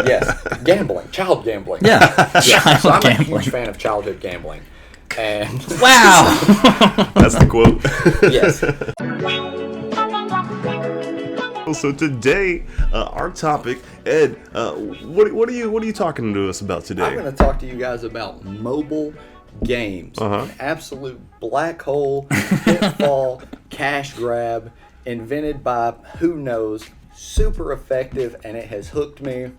Yes, gambling, child gambling. Yeah, Yeah. So I'm gambling. a huge fan of childhood gambling. And Wow. That's the quote. yes. So today, our topic, Ed, what are you talking to us about today? I'm going to talk to you guys about mobile games. An absolute black hole, pitfall, cash grab, invented by who knows, super effective, and it has hooked me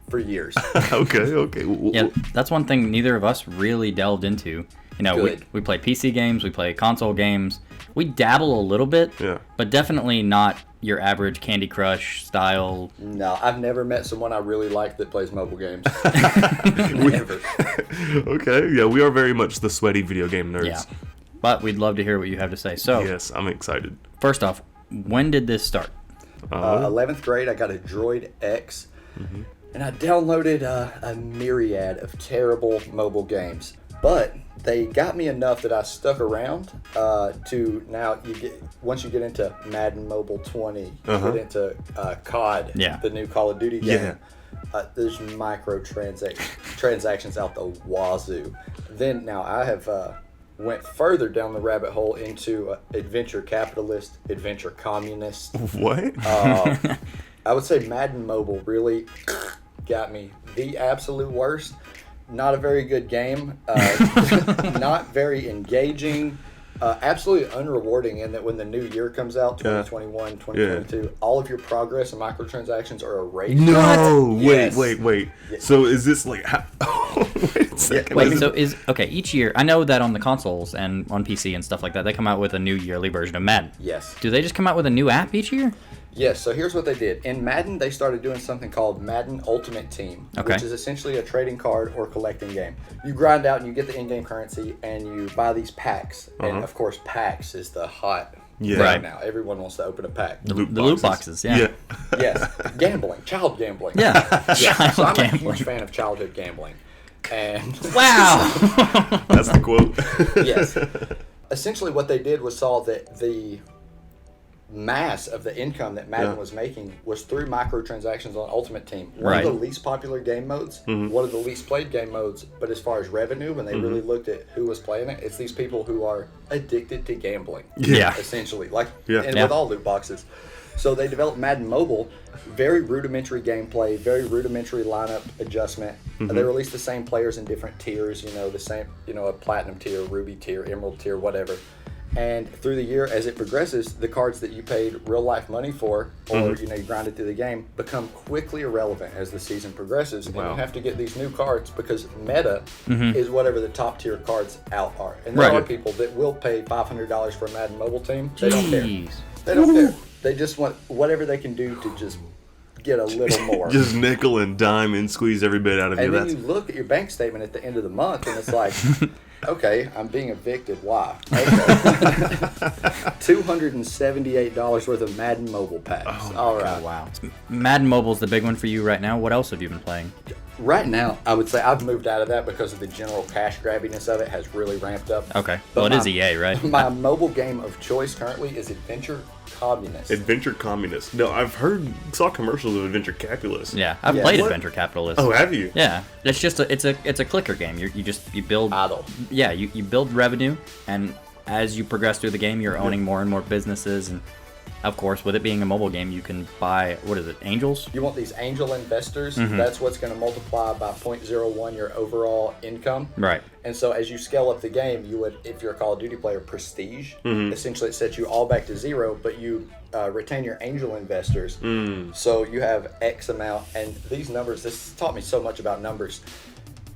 for years. Okay. Yeah, that's one thing neither of us really delved into. You know, we play PC games, we play console games. We dabble a little bit, but definitely not your average Candy Crush style. No, I've never met someone I really like that plays mobile games. Never. Okay, yeah, we are very much the sweaty video game nerds. Yeah, but we'd love to hear what you have to say. So, yes, I'm excited. First off, when did this start? 11th grade, I got a Droid X, and I downloaded a myriad of terrible mobile games. But they got me enough that I stuck around to now. Once you get into Madden Mobile 20, you get into COD, the new Call of Duty game. There's transactions out the wazoo. Then now I have went further down the rabbit hole into adventure capitalist, adventure communist. What? I would say Madden Mobile really got me the absolute worst. Not a very good game, not very engaging, absolutely unrewarding in that when the new year comes out, 2021, 2022, all of your progress and microtransactions are erased. No, Yes. wait. So is this like... wait a second. Each year, I know that on the consoles and on PC and stuff like that, they come out with a new yearly version of Madden. Yes. Do they just come out with a new app each year? Yes, so here's what they did. In Madden, they started doing something called Madden Ultimate Team, which is essentially a trading card or collecting game. You grind out and you get the in-game currency and you buy these packs. And of course, packs is the hot right now. Everyone wants to open a pack. The loot boxes, yeah. Yes, gambling, child gambling. Yeah, So I'm a huge fan of childhood gambling. And wow. That's the quote. yes. Essentially what they did was saw that the mass of the income that Madden was making was through microtransactions on Ultimate Team. One of the least popular game modes, one of the least played game modes, but as far as revenue, when they really looked at who was playing it, it's these people who are addicted to gambling. Essentially. With all loot boxes. So they developed Madden Mobile, very rudimentary gameplay, very rudimentary lineup adjustment. They released the same players in different tiers, the same, a platinum tier, ruby tier, emerald tier, whatever. And through the year, as it progresses, the cards that you paid real life money for, or you grinded through the game, become quickly irrelevant as the season progresses. And you have to get these new cards because meta is whatever the top tier cards out are. And there are people that will pay $500 for a Madden Mobile team. They don't care. They don't care. They just want whatever they can do to just get a little more. Just nickel and dime and squeeze every bit out of you. And then you look at your bank statement at the end of the month, and it's like, okay, I'm being evicted. Why? Okay. $278 worth of Madden Mobile packs. All right. Wow. Madden Mobile's the big one for you right now. What else have you been playing? Right now, I would say I've moved out of that because of the general cash grabbiness of it has really ramped up. Okay. Well, it is EA, right? My mobile game of choice currently is Adventure Communist. Adventure Communist. No, saw commercials of Adventure Capitalist. Yeah, I've played Adventure Capitalist. Oh, have you? Yeah, it's just it's a clicker game. You build idle. Yeah, you build revenue, and as you progress through the game, you're owning more and more businesses, and of course, with it being a mobile game, you can buy, what is it, angels? You want these angel investors. That's what's going to multiply by 0.01 your overall income. Right. And so as you scale up the game, you would, if you're a Call of Duty player, prestige. Essentially, it sets you all back to zero, but you retain your angel investors. So you have X amount. And these numbers, this taught me so much about numbers.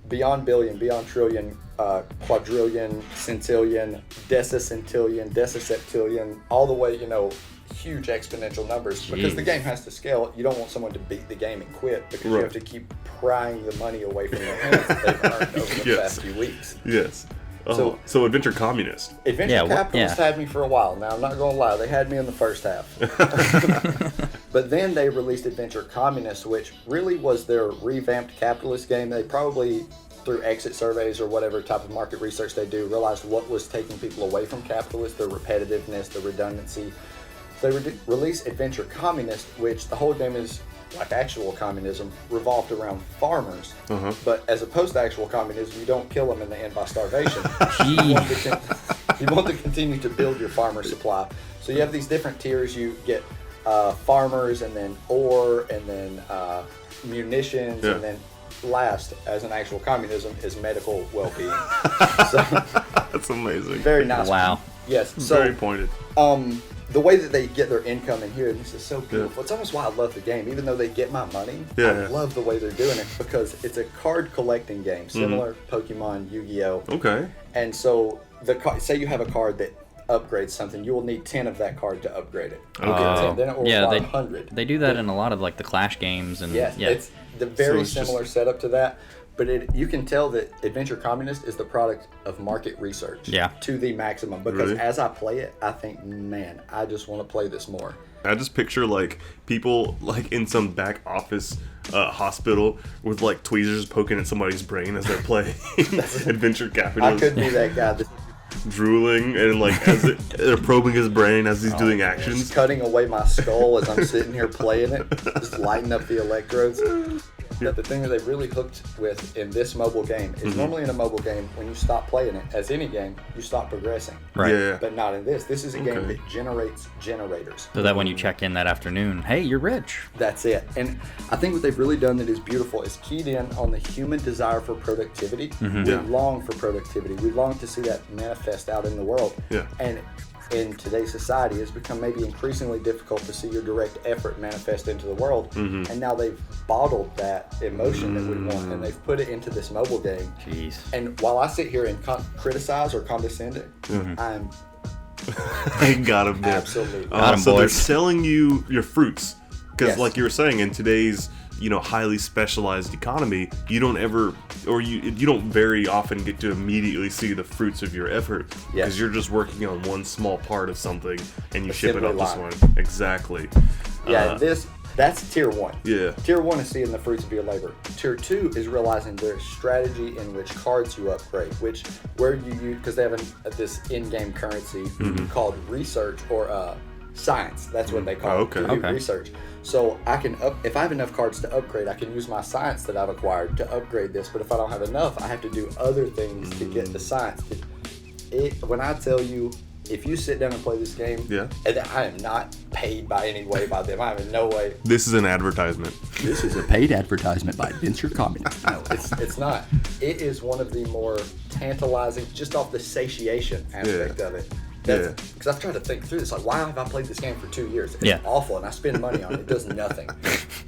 Beyond billion, beyond trillion, quadrillion, centillion, decicentillion, deciseptillion, all the way, huge exponential numbers. Jeez. Because the game has to scale. You don't want someone to beat the game and quit because you have to keep prying the money away from their hands that they've earned over the past few weeks. Yes. So Adventure Communist. Adventure Capitalist had me for a while. Now, I'm not going to lie. They had me in the first half. But then they released Adventure Communist, which really was their revamped capitalist game. They probably, through exit surveys or whatever type of market research they do, realized what was taking people away from capitalists, the repetitiveness, the redundancy. They released Adventure Communist, which the whole game is like actual communism, revolved around farmers. But as opposed to actual communism, you don't kill them in the end by starvation. You want to continue to build your farmer supply. So you have these different tiers. You get farmers, and then ore, and then munitions, and then last, as an actual communism, is medical well-being. So, that's amazing. Very nice. Wow. Yes. So, very pointed. The way that they get their income in here, and this is so beautiful. It's almost why I love the game. Even though they get my money, I love the way they're doing it because it's a card collecting game, similar Pokemon, Yu-Gi-Oh. Okay. And so, say you have a card that upgrades something, you will need 10 of that card to upgrade it. Okay. 10, then it will require 100. They do that in a lot of like the Clash games, and it's the very similar setup to that. But you can tell that Adventure Communist is the product of market research to the maximum. Because as I play it, I think, man, I just want to play this more. I just picture like people like in some back office hospital with like tweezers poking at somebody's brain as they're playing Adventure Capitalist. I could be that guy. Drooling and like as they're probing his brain as he's doing actions. Just cutting away my skull as I'm sitting here playing it, just lighting up the electrodes. But the thing that they really hooked with in this mobile game is normally in a mobile game, when you stop playing it, as any game, you stop progressing. Right. Yeah. But not in this. This is a game that generates generators. So that when you check in that afternoon, hey, you're rich. That's it. And I think what they've really done that is beautiful is keyed in on the human desire for productivity. We long for productivity. We long to see that manifest out in the world. Yeah. And in today's society, it's become maybe increasingly difficult to see your direct effort manifest into the world. And now they've bottled that emotion that we want, and they've put it into this mobile game. Jeez. And while I sit here and criticize or condescend it, I'm I got him there. Absolutely. So they're selling you your fruits because, like you were saying, in today's highly specialized economy, you don't ever, or you don't very often get to immediately see the fruits of your effort because you're just working on one small part of something and you ship it up this one. Exactly. Yeah, that's tier 1. Yeah. Tier 1 is seeing the fruits of your labor. Tier 2 is realizing there's strategy in which cards you upgrade, where you use, because they have this in-game currency called research or science. That's what they call it. Research. So I can if I have enough cards to upgrade, I can use my science that I've acquired to upgrade this. But if I don't have enough, I have to do other things to get the science. When I tell you, if you sit down and play this game, and I am not paid by any way by them. I have no way. This is an advertisement. This is a paid advertisement by Adventure Communist. No, it's not. It is one of the more tantalizing, just off the satiation aspect of it. Because I've tried to think through this. Like, why have I played this game for 2 years? It's awful, and I spend money on it. It does nothing.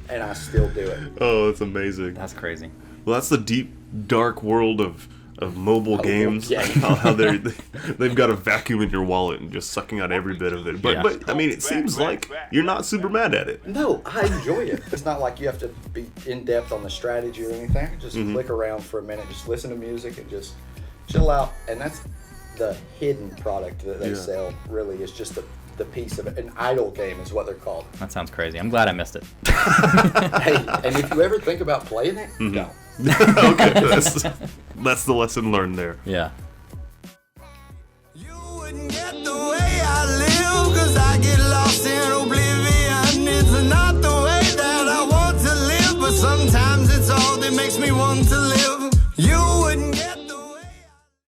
And I still do it. Oh, it's amazing. That's crazy. Well, that's the deep, dark world of mobile games. How they've got a vacuum in your wallet and just sucking out every bit of it. But I mean, it seems like you're not super mad at it. No, I enjoy it. It's not like you have to be in depth on the strategy or anything. I can just click around for a minute, just listen to music, and just chill out. And that's the hidden product that they sell. Really, is just the piece of it. An idle game is what they're called. That sounds crazy. I'm glad I missed it. Hey, and if you ever think about playing it, no. Okay, that's the lesson learned there. Yeah. You wouldn't get the